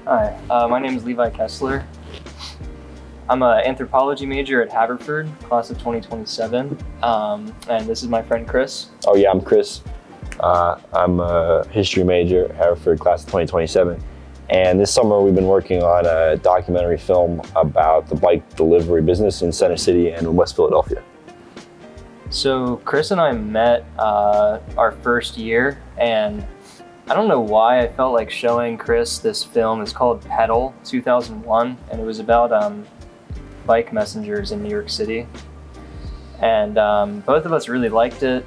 Hi, my name is Levi Kessler. I'm an anthropology major at Haverford, class of 2027, and this is my friend Chris. Oh yeah, I'm Chris. I'm a history major at Haverford, class of 2027. And this summer we've been working on a documentary film about the bike delivery business in Center City and in West Philadelphia. So Chris and I met our first year, and I don't know why I felt like showing Chris this film. It's called Pedal 2001, and it was about bike messengers in New York City. And both of us really liked it.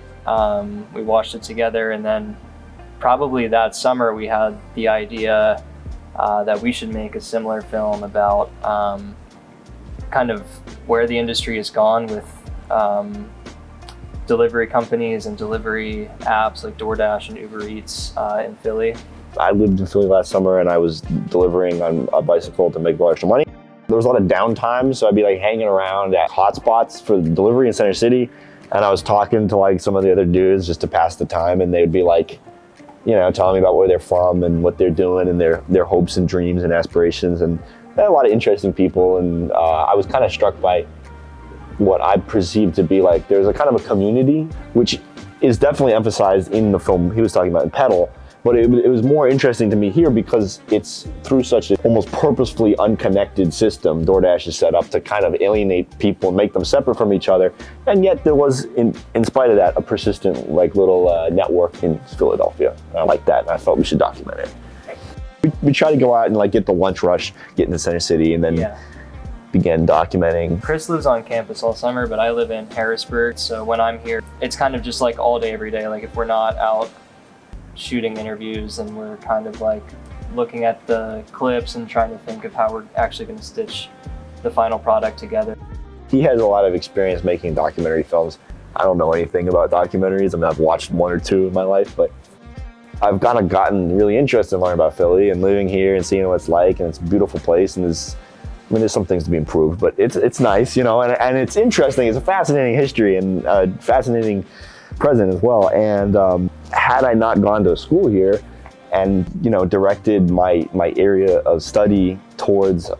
We watched it together, and then probably that summer we had the idea that we should make a similar film about kind of where the industry has gone with delivery companies and delivery apps like DoorDash and UberEats in Philly. I lived in Philly last summer and I was delivering on a bicycle to make a little extra money. There was a lot of downtime, so I'd be like hanging around at hotspots for the delivery in Center City, and I was talking to like some of the other dudes just to pass the time, and they'd be like, you know, telling me about where they're from and what they're doing and their hopes and dreams and aspirations, and they had a lot of interesting people, and I was kind of struck by what I perceived to be like there's a kind of a community, which is definitely emphasized in the film he was talking about in Pedal, but it was more interesting to me here because it's through such an almost purposefully unconnected system DoorDash is set up to kind of alienate people and make them separate from each other, and yet there was, in spite of that, a persistent like little network in Philadelphia. And I like that, and I thought we should document it. We try to go out and like get the lunch rush, get into Center City, and then began documenting. Chris lives on campus all summer, but I live in Harrisburg, so when I'm here, it's kind of just like all day, every day. Like if we're not out shooting interviews, and we're kind of like looking at the clips and trying to think of how we're actually going to stitch the final product together. He has a lot of experience making documentary films. I don't know anything about documentaries. I mean, I've watched one or two in my life, but I've kind of gotten really interested in learning about Philly and living here and seeing what it's like, and it's a beautiful place, and there's some things to be improved, but it's nice, you know, and it's interesting. It's a fascinating history and a fascinating present as well. And had I not gone to school here and, you know, directed my area of study towards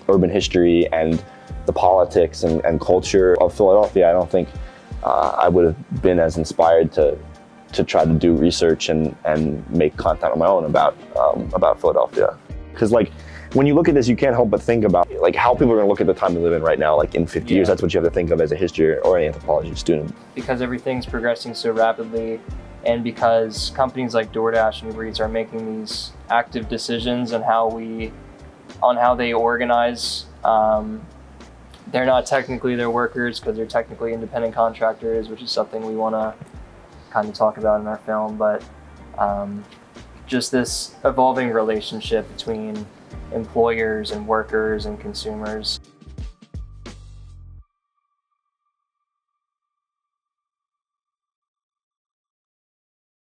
urban history and the politics and culture of Philadelphia, I don't think I would have been as inspired to try to do research and make content on my own about Philadelphia. Because like, when you look at this, you can't help but think about like how people are going to look at the time we live in right now, like in 50 years. That's what you have to think of as a history or an anthropology student. Because everything's progressing so rapidly, and because companies like DoorDash and UberEats are making these active decisions on how they organize. They're not technically their workers because they're technically independent contractors, which is something we want to kind of talk about in our film. But just this evolving relationship between employers and workers and consumers.